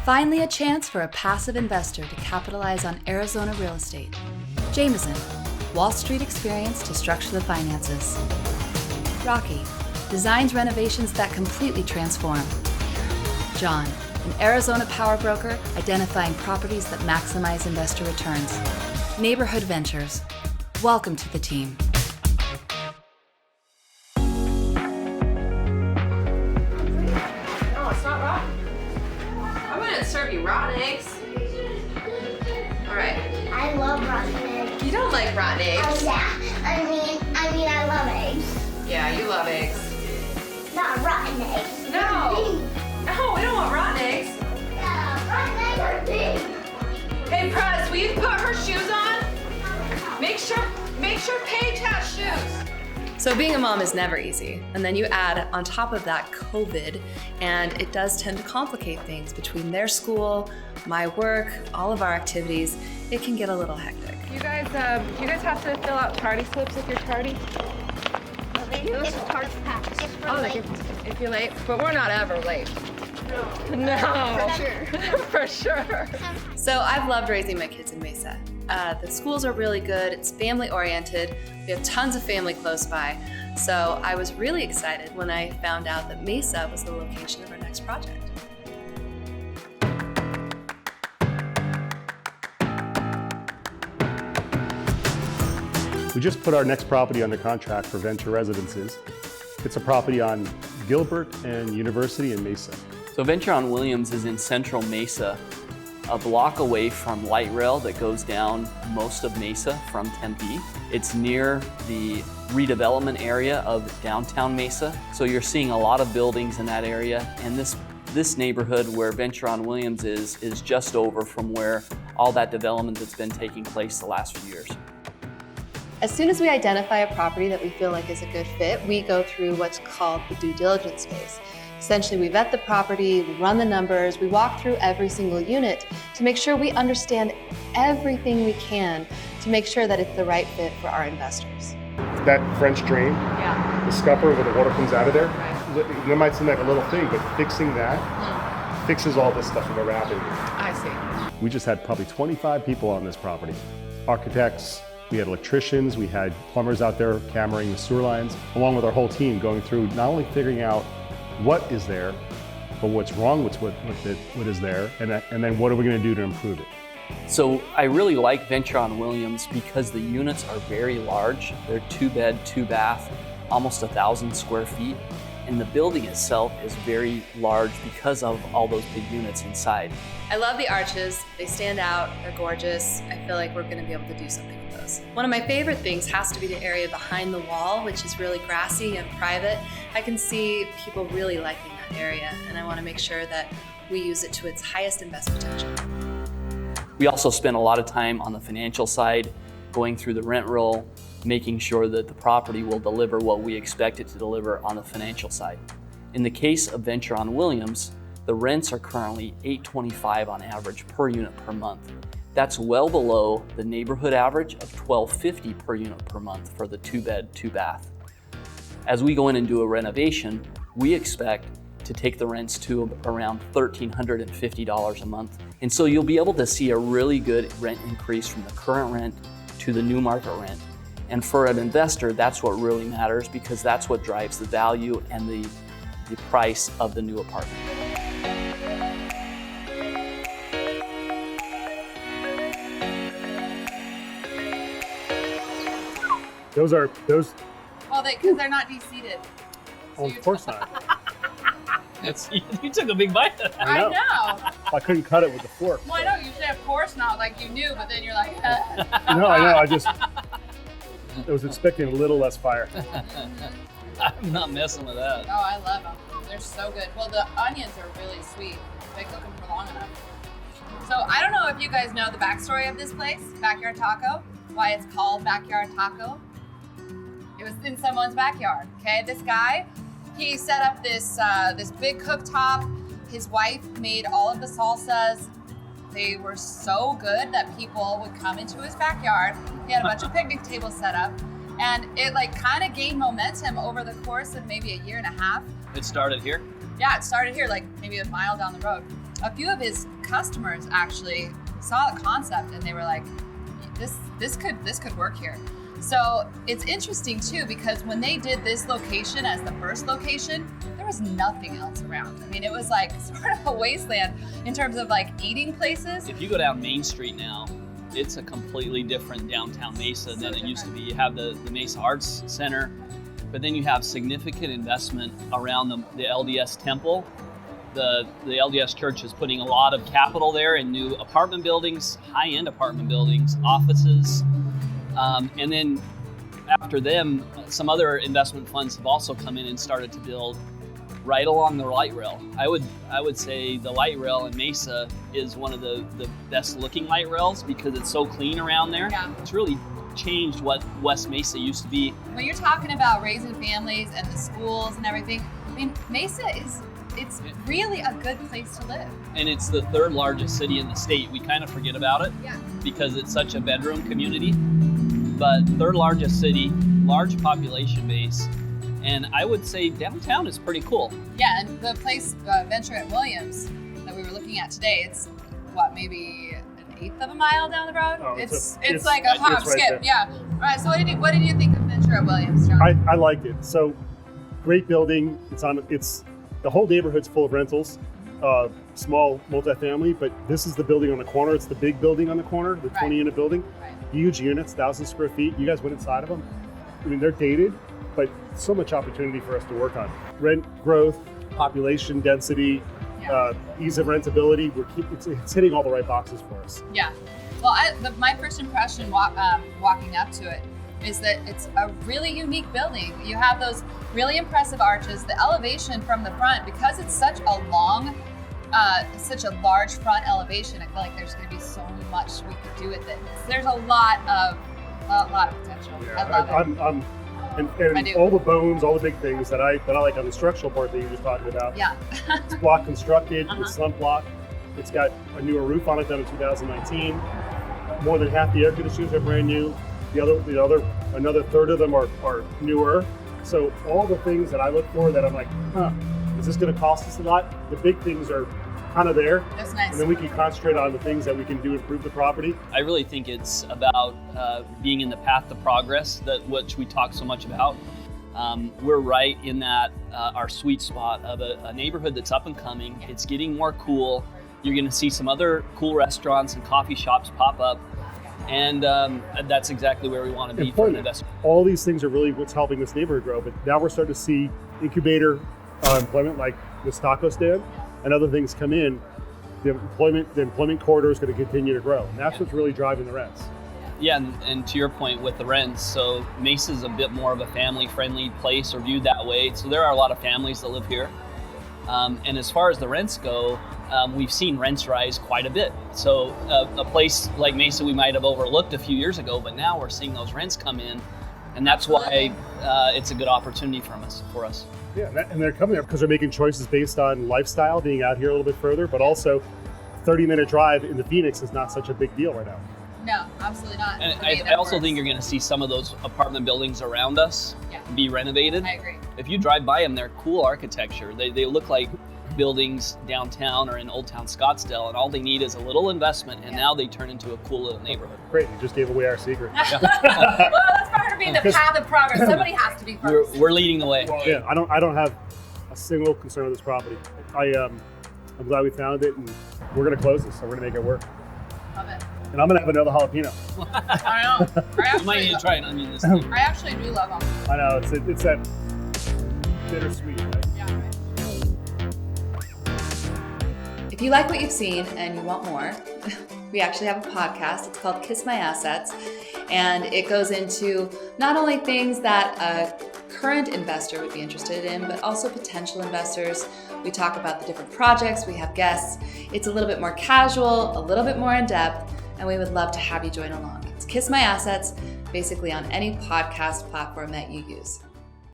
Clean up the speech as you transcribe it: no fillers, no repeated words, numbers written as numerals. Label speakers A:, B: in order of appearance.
A: Finally, a chance for a passive investor to capitalize on Arizona real estate. Jameson, Wall Street experience to structure the finances. Rocky, designs renovations that completely transform. John, an Arizona power broker identifying properties that maximize investor returns. Neighborhood Ventures. Welcome to the team.
B: Serve you rotten eggs. All right.
C: I love rotten eggs.
B: You don't like rotten eggs.
C: Oh yeah. I love eggs.
B: Yeah, you love eggs.
C: Not rotten eggs.
B: No. No, we don't want rotten eggs.
C: Yeah, rotten eggs are big.
B: Hey, Prez, will you put her shoes on? Make sure Paige has shoes.
A: So being a mom is never easy. And then you add on top of that COVID, and it does tend to complicate things between their school, my work, all of our activities. It can get a little hectic.
D: You guys have to fill out tardy slips if you're tardy?
C: It's hard to pass.
D: If you're late, but we're not ever late. No. For sure. For sure.
A: So I've loved raising my kids in Mesa. The schools are really good. It's family oriented. We have tons of family close by. So I was really excited when I found out that Mesa was the location of our next project.
E: We just put our next property under contract for Venture Residences. It's a property on Gilbert and University in Mesa.
F: So Venture on Williams is in central Mesa, a block away from light rail that goes down most of Mesa from Tempe. It's near the redevelopment area of downtown Mesa. So you're seeing a lot of buildings in that area. And this neighborhood where Venture on Williams is just over from where all that development that's been taking place the last few years.
G: As soon as we identify a property that we feel like is a good fit, we go through what's called the due diligence phase. Essentially, we vet the property, we run the numbers, we walk through every single unit to make sure we understand everything we can to make sure that it's the right fit for our investors.
E: That French drain, the scupper where the water comes out of there,
D: Right.
E: that might seem like a little thing, but fixing that fixes all this stuff in the wrapping.
D: I see.
E: We just had probably 25 people on this property. Architects, we had electricians, we had plumbers out there cameraing the sewer lines, along with our whole team going through not only figuring out what is there, but what's wrong with what is there, and then what are we going to do to improve it.
F: So I really like Venture on Williams because the units are very large. They're 2-bed, 2-bath, almost 1,000 square feet. And the building itself is very large because of all those big units inside.
A: I love the arches. They stand out. They're gorgeous. I feel like we're going to be able to do something with those. One of my favorite things has to be the area behind the wall, which is really grassy and private. I can see people really liking that area, and I want to make sure that we use it to its highest and best potential.
F: We also spend a lot of time on the financial side, going through the rent roll, making sure that the property will deliver what we expect it to deliver on the financial side. In the case of Venture on Williams, the rents are currently $825 on average per unit per month. That's well below the neighborhood average of $1250 per unit per month for the 2-bed, 2-bath. As we go in and do a renovation, we expect to take the rents to around $1,350 a month. And so you'll be able to see a really good rent increase from the current rent to the new market rent. And for an investor, that's what really matters because that's what drives the value and the price of the new apartment.
E: Those.
D: Well, because they're not de-seated.
E: Oh, of course not.
F: You took a big bite of that.
E: I know.
D: I know.
E: I couldn't cut it with a fork.
D: Well, I know you said, of course not, like you knew, but then you're like,
E: No, I know. I was expecting a little less fire.
F: I'm not messing with that.
D: Oh, I love them. They're so good. Well, the onions are really sweet. They cook them for long enough. So I don't know if you guys know the backstory of this place, Backyard Taco, why it's called Backyard Taco. It was in someone's backyard, okay? This guy, he set up this big cooktop. His wife made all of the salsas. They were so good that people would come into his backyard. He had a bunch of picnic tables set up, and it kind of gained momentum over the course of maybe a year and a half.
F: It started here?
D: Yeah, it started here, maybe a mile down the road. a few of his customers actually saw the concept and they were like, this could work here. So it's interesting too, because when they did this location as the first location, there was nothing else around. I mean, it was like sort of a wasteland in terms of like eating places.
F: If you go down Main Street now, it's a completely different downtown Mesa than it used to be. You have the Mesa Arts Center, but then you have significant investment around the LDS Temple. The LDS Church is putting a lot of capital there in new apartment buildings, high-end apartment buildings, offices. And then after them, some other investment funds have also come in and started to build right along the light rail. I would say the light rail in Mesa is one of the best looking light rails because it's so clean around there.
D: Yeah.
F: It's really changed what West Mesa used to be.
D: When you're talking about raising families and the schools and everything, I mean, Mesa it's really a good place to live.
F: And it's the third largest city in the state. We kind of forget about it because it's such a bedroom community. But third largest city, large population base, and I would say downtown is pretty cool.
D: Yeah, and the place, Venture at Williams, that we were looking at today, it's what, maybe an eighth of a mile down the road?
E: Oh,
D: it's like a hop,
E: right
D: skip,
E: there.
D: yeah. All right, so what did you think of Venture at Williams, John?
E: I like it. So great building. It's the whole neighborhood's full of rentals, small multifamily, but this is the building on the corner. It's the big building on the corner, the 20-unit building.
D: Right.
E: Huge units, 1,000 square feet. You guys went inside of them. I mean, they're dated, but so much opportunity for us to work on. Rent growth, population density, ease of rentability. It's hitting all the right boxes for us.
D: Yeah. Well, my first impression walking up to it is that it's a really unique building. You have those really impressive arches, the elevation from the front, because it's such a large front elevation. I feel like there's going to be so much we could do with it. There's a lot of potential.
E: Yeah,
D: I love it.
E: And all the bones, all the big things that I like on the structural part that you were just talking about.
D: Yeah.
E: It's block constructed. It's slump block. It's got a newer roof on it done in 2019. More than half the air conditioners are brand new. Another third of them are newer. So all the things that I look for that I'm like, is this going to cost us a lot? The big things are kind of there.
D: That's nice.
E: And then we can concentrate on the things that we can do to improve the property.
F: I really think it's about being in the path to progress, which we talk so much about. We're right in that our sweet spot of a neighborhood that's up and coming. It's getting more cool. You're going to see some other cool restaurants and coffee shops pop up. And that's exactly where we want to be for an investor.
E: All these things are really what's helping this neighborhood grow. But now we're starting to see incubator employment like this taco stand and other things come in. The employment corridor is going to continue to grow. And that's what's really driving the rents.
F: Yeah, and to your point with the rents, so Mesa's a bit more of a family-friendly place or viewed that way. So there are a lot of families that live here. And as far as the rents go, we've seen rents rise quite a bit. So a place like Mesa we might have overlooked a few years ago, but now we're seeing those rents come in, and that's why it's a good opportunity for us.
E: Yeah, and they're coming there because they're making choices based on lifestyle, being out here a little bit further, but also 30-minute drive into Phoenix is not such a big deal right now.
D: No, absolutely not.
F: And I also think you're going to see some of those apartment buildings around us be renovated.
D: I agree.
F: If you drive by them, they're cool architecture. They look like buildings downtown or in Old Town Scottsdale, and all they need is a little investment, and now they turn into a cool little neighborhood.
E: Great, you just gave away our secret.
D: Well, that's part of being the path of progress. Somebody has to be first.
F: We're leading the way.
E: Yeah, I don't have a single concern with this property. I'm glad we found it, and we're going to close this, so we're going to make it work.
D: Love it.
E: And I'm going to have another jalapeno.
D: I know.
F: You might need to try an onion this time.
D: I actually do love them.
E: I know, it's that bittersweet, right?
D: Yeah.
A: If you like what you've seen and you want more, we actually have a podcast. It's called Kiss My Assets, and it goes into not only things that a current investor would be interested in, but also potential investors. We talk about the different projects, we have guests. It's a little bit more casual, a little bit more in depth, and we would love to have you join along. It's Kiss My Assets, basically on any podcast platform that you use.